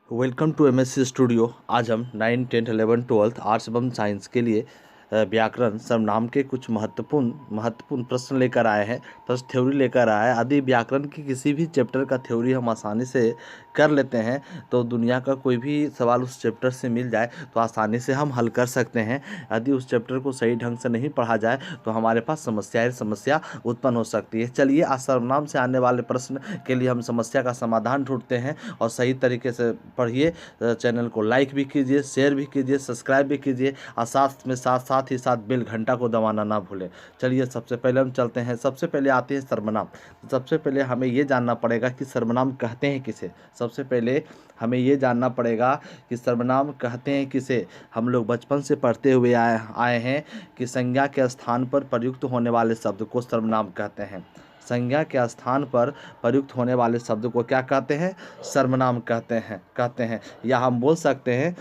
Welcome to MSc studio. आज हम 9, 10, 11, 12 arts एवं साइंस के लिए व्याकरण सर्वनाम के कुछ महत्वपूर्ण प्रश्न लेकर आए हैं। प्रश्न थ्योरी लेकर आए हैं। यदि व्याकरण की किसी भी चैप्टर का थ्योरी हम आसानी से कर लेते हैं तो दुनिया का कोई भी सवाल उस चैप्टर से मिल जाए तो आसानी से हम हल कर सकते हैं। यदि उस चैप्टर को सही ढंग से नहीं पढ़ा जाए तो हमारे पास समस्या उत्पन्न हो सकती है। चलिए, आज सर्वनाम से आने वाले प्रश्न के लिए हम समस्या का समाधान ढूंढते हैं और सही तरीके से पढ़िए। चैनल को लाइक भी कीजिए, शेयर भी कीजिए, सब्सक्राइब भी कीजिए और साथ ही साथ बेल घंटा को दबाना ना भूलें। चलिए, सबसे पहले हम चलते हैं। सबसे पहले आते हैं सर्वनाम। सबसे पहले हमें ये जानना पड़ेगा कि सर्वनाम कहते हैं किसे। सबसे पहले हमें ये जानना पड़ेगा कि सर्वनाम कहते हैं किसे। हम लोग बचपन से पढ़ते हुए आए हैं कि संज्ञा के स्थान पर प्रयुक्त होने वाले शब्द को सर्वनाम कहते हैं। संज्ञा के स्थान पर प्रयुक्त होने वाले शब्द को क्या कहते हैं? सर्वनाम कहते हैं। या हम बोल सकते हैं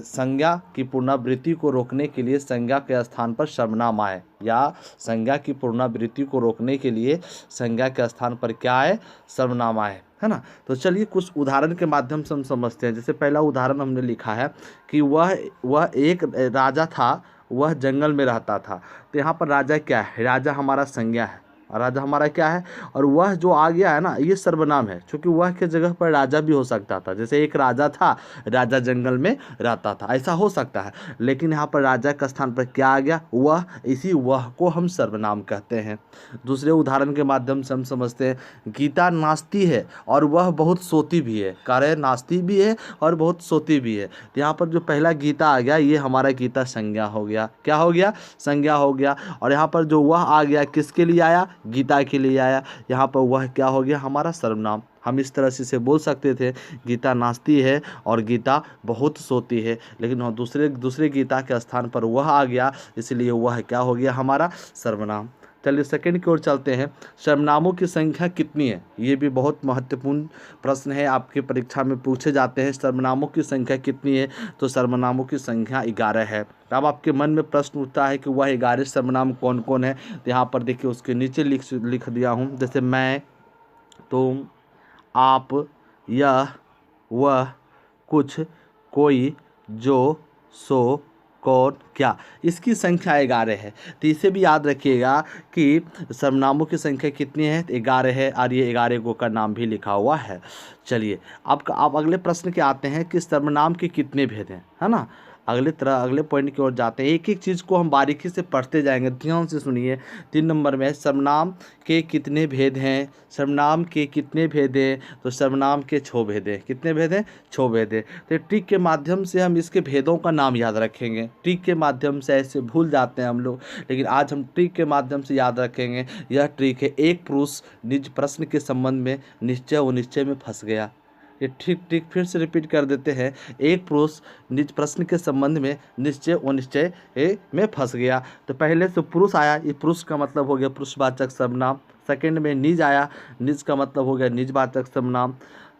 संज्ञा की पुनरावृत्ति को रोकने के लिए संज्ञा के स्थान पर सर्वनाम आए, या संज्ञा की पुनरावृत्ति को रोकने के लिए संज्ञा के स्थान पर क्या आए? सर्वनाम आए, है ना। तो चलिए कुछ उदाहरण के माध्यम से हम समझते हैं। जैसे पहला उदाहरण हमने लिखा है कि वह एक राजा था, वह जंगल में रहता था। तो यहाँ पर राजा क्या है? राजा हमारा संज्ञा है, राजा हमारा क्या है? और वह जो आ गया है ना, ये सर्वनाम है, क्योंकि वह के जगह पर राजा भी हो सकता था। जैसे एक राजा था, राजा जंगल में रहता था, ऐसा हो सकता है। लेकिन यहाँ पर राजा का स्थान पर क्या आ गया? वह। इसी वह को हम सर्वनाम कहते हैं। दूसरे उदाहरण के माध्यम से हम समझते हैं। गीता नाचती है और वह बहुत सोती भी है। कार्य नाचती भी है और बहुत सोती भी है। तो यहाँ पर जो पहला गीता आ गया, ये हमारा गीता संज्ञा हो गया। क्या हो गया? संज्ञा हो गया। और यहाँ पर जो वह आ गया, किसके लिए आया? गीता के लिए आया। यहाँ पर वह क्या हो गया? हमारा सर्वनाम। हम इस तरह से इसे बोल सकते थे, गीता नाचती है और गीता बहुत सोती है। लेकिन दूसरे गीता के स्थान पर वह आ गया, इसलिए वह क्या हो गया? हमारा सर्वनाम। चलिए सेकंड की ओर चलते हैं। सर्वनामों की संख्या कितनी है? ये भी बहुत महत्वपूर्ण प्रश्न है, आपके परीक्षा में पूछे जाते हैं। सर्वनामों की संख्या कितनी है? तो सर्वनामों की संख्या 11 है। अब आपके मन में प्रश्न उठता है कि वह 11 सर्वनाम कौन कौन है। तो यहाँ पर देखिए, उसके नीचे लिख दिया हूँ। जैसे मैं, तुम, आप, यह, वह, कुछ, कोई, जो, सो, कौन, क्या, इसकी संख्या 11 है। तो इसे भी याद रखिएगा कि सर्वनामों की संख्या कितनी है? 11 है, और ये 11 को का नाम भी लिखा हुआ है। चलिए, अब अगले प्रश्न के आते हैं कि सर्वनाम के कितने भेद हैं, है ना। अगले पॉइंट की ओर जाते हैं। एक एक चीज़ को हम बारीकी से पढ़ते जाएंगे, ध्यान से सुनिए। 3 नंबर में सर्वनाम के कितने भेद हैं? सर्वनाम के कितने भेद हैं? तो सर्वनाम के 6 भेद हैं। कितने भेद हैं? 6 भेद हैं। तो ट्रिक के माध्यम से हम इसके भेदों का नाम याद रखेंगे। ट्रिक के माध्यम से ऐसे भूल जाते हैं हम लोग, लेकिन आज हम ट्रिक के माध्यम से याद रखेंगे। यह ट्रिक है। एक पुरुष निज प्रश्न के संबंध में निश्चय व निश्चय में फंस गया। ये ठीक फिर से रिपीट कर देते हैं। एक पुरुष निज प्रश्न के संबंध में निश्चय व निश्चय में फंस गया। तो पहले से पुरुष आया, ये पुरुष का मतलब हो गया पुरुषवाचक सर्वनाम। सेकंड में निज आया, निज का मतलब हो गया निजवाचक सर्वनाम।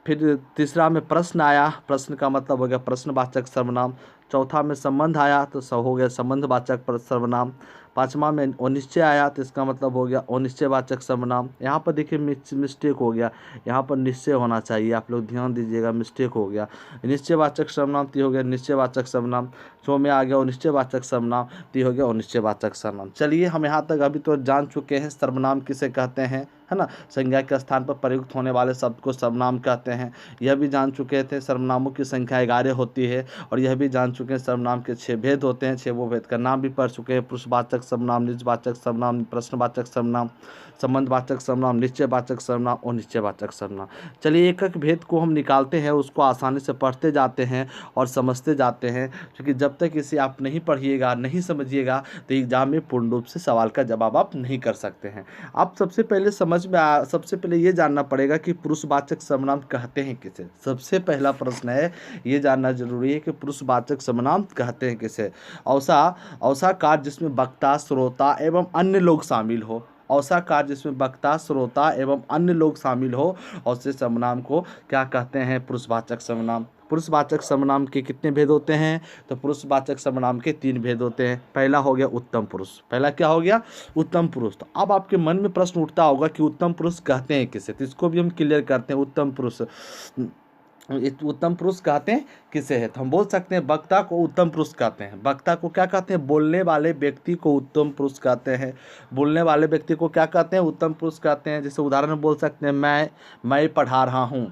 फिर तीसरा में प्रश्न आया, प्रश्न का मतलब हो गया प्रश्नवाचक सर्वनाम। चौथा में संबंध आया तो हो गया संबंधवाचक सर्वनाम। पाँचवा में अनिश्चय आया तो इसका मतलब हो गया अनिश्चयवाचक सर्वनाम। यहाँ पर देखिए मिस्टेक हो गया, यहाँ पर निश्चय होना चाहिए, आप लोग ध्यान दीजिएगा, मिस्टेक हो गया। निश्चयवाचक सर्वनाम तो हो गया निश्चयवाचक सर्वनाम। छो में आ गया अनिश्चयवाचक सर्वनाम तो हो गया अनिश्चयवाचक सर्वनाम। चलिए, हम यहाँ तक अभी तो जान चुके हैं सर्वनाम किसे कहते हैं, है ना। संज्ञा के स्थान पर प्रयुक्त होने वाले शब्द को सर्वनाम कहते हैं। यह भी जान चुके थे सर्वनामों की संख्या 11 होती है। और यह भी जान चुके हैं सर्वनाम के 6 भेद होते हैं। 6 वो भेद का नाम भी पढ़ चुके हैं। पुरुषवाचक सर्वनाम, निजवाचक सर्वनाम, प्रश्नवाचक सर्वनाम, संबंधवाचक सर्वनाम, निश्चयवाचक सर्वनाम और निश्चयवाचक सर्वनाम। चलिए, एक एक भेद को हम निकालते हैं, उसको आसानी से पढ़ते जाते हैं और समझते जाते हैं। क्योंकि जब तक इसे आप नहीं पढ़िएगा, नहीं समझिएगा, तो एग्जाम में पूर्ण रूप से सवाल का जवाब आप नहीं कर सकते हैं। आप सबसे पहले ये जानना पड़ेगा कि पुरुषवाचक सर्वनाम कहते हैं किसे। सबसे पहला प्रश्न है, ये जानना जरूरी है कि पुरुषवाचक सर्वनाम कहते हैं किसे। औसा कार्य जिसमें वक्ता, श्रोता एवं अन्य लोग शामिल हो। औसा कार्य जिसमें वक्ता, श्रोता एवं अन्य लोग शामिल हो, ऐसे सर्वनाम को क्या कहते हैं? पुरुषवाचक सर्वनाम। पुरुषवाचक सर्वनाम के कितने भेद होते हैं? तो पुरुषवाचक सर्वनाम के 3 भेद होते हैं। पहला हो गया उत्तम पुरुष। पहला क्या हो गया? उत्तम पुरुष। तो अब आपके मन में प्रश्न उठता होगा कि उत्तम पुरुष कहते हैं किसे, तो इसको भी हम क्लियर करते हैं। उत्तम पुरुष उत्तम पुरुष कहते हैं किसे है, तो हम बोल सकते हैं वक्ता को उत्तम पुरुष कहते हैं। वक्ता को क्या कहते हैं, बोलने वाले व्यक्ति को उत्तम पुरुष कहते हैं। बोलने वाले व्यक्ति को क्या कहते हैं, उत्तम पुरुष कहते हैं। जैसे उदाहरण में बोल सकते हैं मैं पढ़ा रहा हूँ,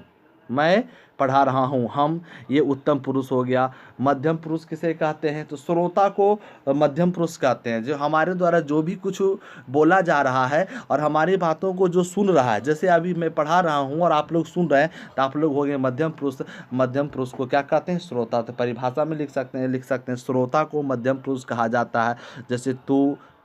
मैं पढ़ा रहा हूँ, हम, ये उत्तम पुरुष हो गया। मध्यम पुरुष किसे कहते हैं, तो श्रोता को मध्यम पुरुष कहते हैं। जो हमारे द्वारा जो भी कुछ बोला जा रहा है और हमारी बातों को जो सुन रहा है, जैसे अभी मैं पढ़ा रहा हूँ और आप लोग सुन रहे हैं, तो आप लोग हो गए मध्यम पुरुष। मध्यम पुरुष को क्या कहते हैं, श्रोता। तो परिभाषा में लिख सकते हैं श्रोता को मध्यम पुरुष कहा जाता है। जैसे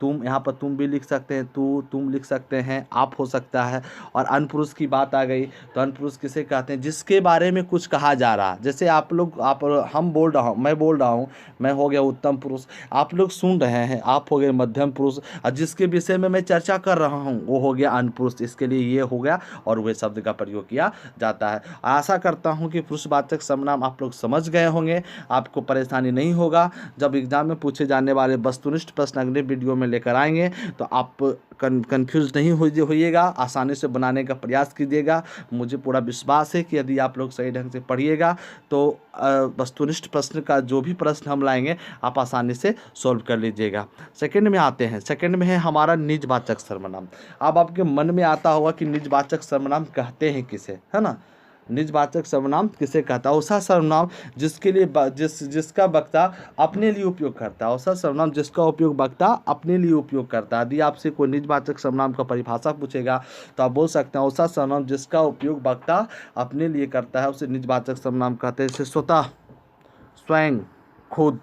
तुम, यहाँ पर तुम भी लिख सकते हैं, तुम लिख सकते हैं, आप हो सकता है। और अनपुरुष की बात आ गई, तो अनपुरुष किसे कहते हैं, जिसके बारे में कुछ कहा जा रहा है। जैसे हम बोल रहा हूँ, मैं बोल रहा हूँ, मैं हो गया उत्तम पुरुष। आप लोग सुन रहे हैं, आप हो गए मध्यम पुरुष। और जिसके विषय में मैं चर्चा कर रहा हूँ वो हो गया अनपुरुष। इसके लिए ये हो गया और वे शब्द का प्रयोग किया जाता है। आशा करता हूँ कि पुरुषवाचक सर्वनाम आप लोग समझ गए होंगे, आपको परेशानी नहीं होगा। जब एग्जाम में पूछे जाने वाले वस्तुनिष्ठ प्रश्न अगले वीडियो में लेकर आएंगे तो आप कंफ्यूज नहीं होइएगा, आसानी से बनाने का प्रयास कीजिएगा। मुझे पूरा विश्वास है कि यदि आप लोग सही ढंग से पढ़िएगा तो वस्तुनिष्ठ प्रश्न का जो भी प्रश्न हम लाएंगे आप आसानी से सॉल्व कर लीजिएगा। सेकंड में आते हैं, सेकंड में है हमारा निजवाचक सर्वनाम। अब आपके मन में आता होगा कि निजवाचक सर्वनाम कहते हैं किसे, है ना। निजवाचक सर्वनाम किसे कहता है, ऐसा सर्वनाम जिसके लिए जिसका वक्ता अपने लिए उपयोग करता है। ऐसा सर्वनाम जिसका उपयोग वक्ता अपने लिए उपयोग करता है। यदि आपसे कोई निजवाचक सर्वनाम का परिभाषा पूछेगा तो आप बोल सकते हैं ऐसा सर्वनाम जिसका उपयोग वक्ता अपने लिए करता है उसे निजवाचक सर्वनाम कहते हैं। जैसे स्वतः, स्वयं, खुद,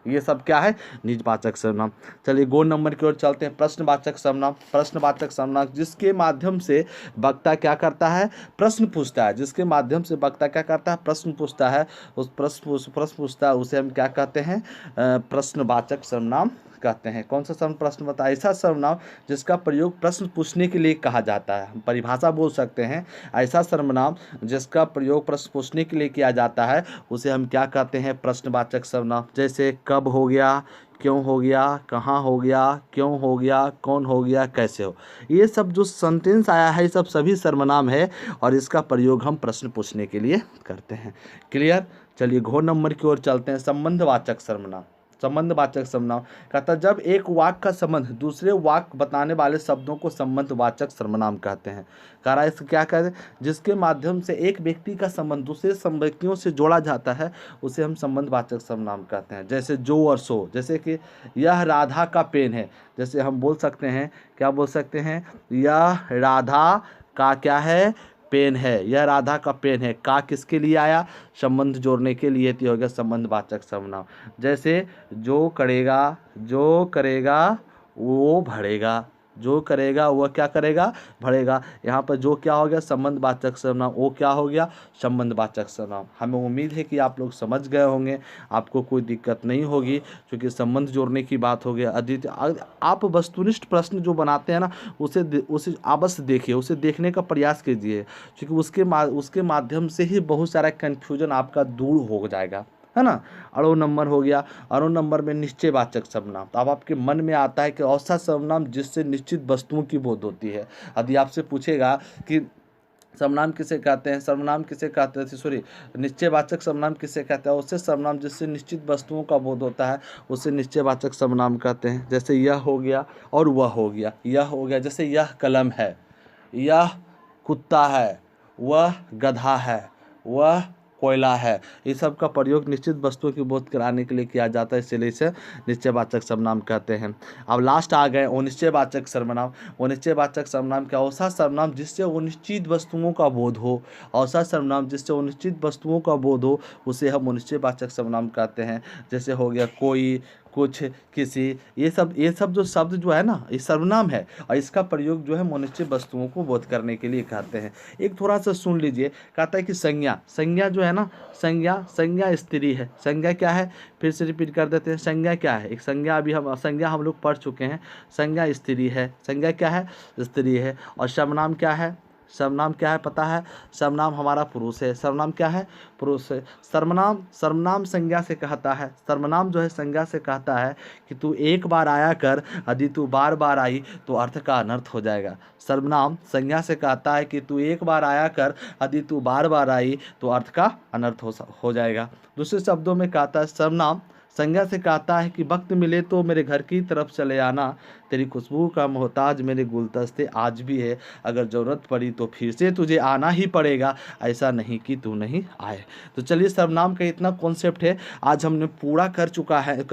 ये सब क्या है, निजवाचक सर्वनाम। चलिए गो नंबर की ओर चलते हैं। प्रश्नवाचक सर्वनाम। प्रश्नवाचक सर्वनाम जिसके माध्यम से वक्ता क्या करता है, प्रश्न पूछता है। जिसके माध्यम से वक्ता क्या करता है, प्रश्न पूछता है। उस प्रश्न पूछता है उसे हम क्या कहते हैं, प्रश्नवाचक सर्वनाम कहते हैं। कौन सा सर्वनाम, प्रश्न बता, ऐसा सर्वनाम जिसका प्रयोग प्रश्न पूछने के लिए कहा जाता है। परिभाषा बोल सकते हैं, ऐसा सर्वनाम जिसका प्रयोग प्रश्न पूछने के लिए किया जाता है उसे हम क्या कहते हैं, प्रश्नवाचक सर्वनाम। जैसे कब हो गया, क्यों हो गया, कहाँ हो गया, क्यों हो गया, कौन हो गया, कैसे हो, ये सब जो सेंटेंस आया है ये सब सभी सर्वनाम है और इसका प्रयोग हम प्रश्न पूछने के लिए करते हैं। क्लियर। चलिए घ नंबर की ओर चलते हैं। संबंधवाचक सर्वनाम। संबंधवाचक सर्वनाम कहता है जब एक वाक्य का संबंध दूसरे वाक्य बताने वाले शब्दों को संबंधवाचक सर्वनाम कहते हैं। कह रहा है इसको क्या कहते हैं, जिसके माध्यम से एक व्यक्ति का संबंध दूसरे व्यक्तियों से जोड़ा जाता है उसे हम संबंधवाचक सर्वनाम कहते हैं। जैसे जो और सो, जैसे कि यह राधा का पेन है। जैसे हम बोल सकते हैं, क्या बोल सकते हैं, यह राधा का क्या है, पेन है। यह राधा का पेन है। का किसके लिए आया, संबंध जोड़ने के लिए, तो हो गया संबंधवाचक सर्वनाम। जैसे जो करेगा वो भरेगा, जो करेगा वह क्या करेगा, भरेगा। यहाँ पर जो क्या हो गया, संबंधवाचक सर्वनाम, वो क्या हो गया, संबंधवाचक सर्वनाम। हमें उम्मीद है कि आप लोग समझ गए होंगे, आपको कोई दिक्कत नहीं होगी क्योंकि संबंध जोड़ने की बात हो गया। आप वस्तुनिष्ठ प्रश्न जो बनाते हैं ना उसे अवश्य देखिए, उसे देखने का प्रयास कीजिए क्योंकि उसके माध्यम से ही बहुत सारा कन्फ्यूजन आपका दूर हो जाएगा, है ना। अड़ो नंबर हो गया। अड़ो नंबर में निश्चयवाचक सर्वनाम। तो अब आपके मन में आता है कि ऐसा सर्वनाम जिससे निश्चित वस्तुओं की बोध होती है। यदि आपसे पूछेगा कि सर्वनाम किसे कहते हैं, सर्वनाम किसे कहते हैं, सॉरी, निश्चयवाचक सर्वनाम किसे कहते हैं, उससे सर्वनाम जिससे निश्चित वस्तुओं का बोध होता है उसे निश्चयवाचक सर्वनाम कहते हैं। जैसे यह हो गया और वह हो गया। यह हो गया जैसे यह कलम है, यह कुत्ता है, वह गधा है, वह कोयला है। इस सब का प्रयोग निश्चित वस्तुओं की बोध कराने के लिए किया जाता है, इसलिए इसे निश्चयवाचक सर्वनाम कहते हैं। अब लास्ट आ गए अनिश्चयवाचक सर्वनाम। अनिश्चयवाचक सर्वनाम क्या, ऐसा सर्वनाम जिससे अनिश्चित वस्तुओं का बोध हो, ऐसा सर्वनाम जिससे अनिश्चित वस्तुओं का बोध हो उसे हम अनिश्चयवाचक सर्वनाम कहते हैं। जैसे हो गया कोई, कुछ, किसी, ये सब जो शब्द जो है ना ये सर्वनाम है और इसका प्रयोग जो है अनिश्चित वस्तुओं को बोध करने के लिए करते हैं। एक थोड़ा सा सुन लीजिए, कहता है कि संज्ञा जो है ना, संज्ञा स्त्री है। संज्ञा क्या है, फिर से रिपीट कर देते हैं। संज्ञा क्या है, एक संज्ञा अभी हम लोग पढ़ चुके हैं। संज्ञा स्त्री है। संज्ञा क्या है, स्त्री है। और सर्वनाम क्या है, सर्वनाम क्या है पता है? सर्वनाम हमारा पुरुष है। सर्वनाम क्या है? पुरुष है। सर्वनाम सर्वनाम संज्ञा से कहता है, सर्वनाम जो है संज्ञा से कहता है कि तू एक बार आया कर, यदि तू बार बार आई तो अर्थ का अनर्थ हो जाएगा। सर्वनाम संज्ञा से कहता है कि तू एक बार आया कर, यदि तू बार बार आई तो अर्थ का अनर्थ हो जाएगा। दूसरे शब्दों में कहता है सर्वनाम संज्ञा से कहता है कि वक्त मिले तो मेरे घर की तरफ चले आना, तेरी खुशबू का मोहताज मेरे गुलदस्ते आज भी है, अगर ज़रूरत पड़ी तो फिर से तुझे आना ही पड़ेगा, ऐसा नहीं कि तू नहीं आए। तो चलिए, सर्वनाम का इतना कॉन्सेप्ट है आज हमने पूरा कर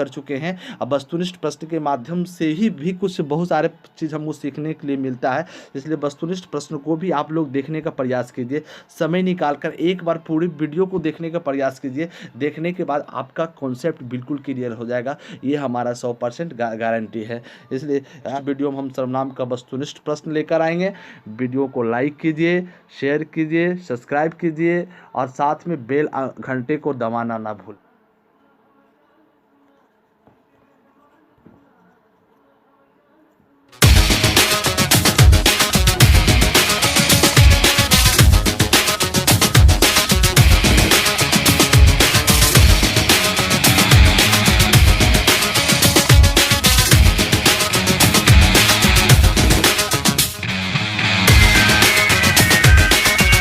चुके हैं। अब वस्तुनिष्ठ प्रश्न के माध्यम से ही भी कुछ बहुत सारे चीज़ हमको सीखने के लिए मिलता है, इसलिए वस्तुनिष्ठ प्रश्न को भी आप लोग देखने का प्रयास कीजिए। समय निकाल कर एक बार पूरी वीडियो को देखने का प्रयास कीजिए। देखने के बाद आपका कॉन्सेप्ट बिल्कुल क्लियर हो जाएगा, ये हमारा 100% गारंटी है। इसलिए इस वीडियो में हम सर्वनाम का वस्तुनिष्ठ प्रश्न लेकर आएंगे। वीडियो को लाइक कीजिए, शेयर कीजिए, सब्सक्राइब कीजिए और साथ में बेल घंटे को दबाना ना भूलें।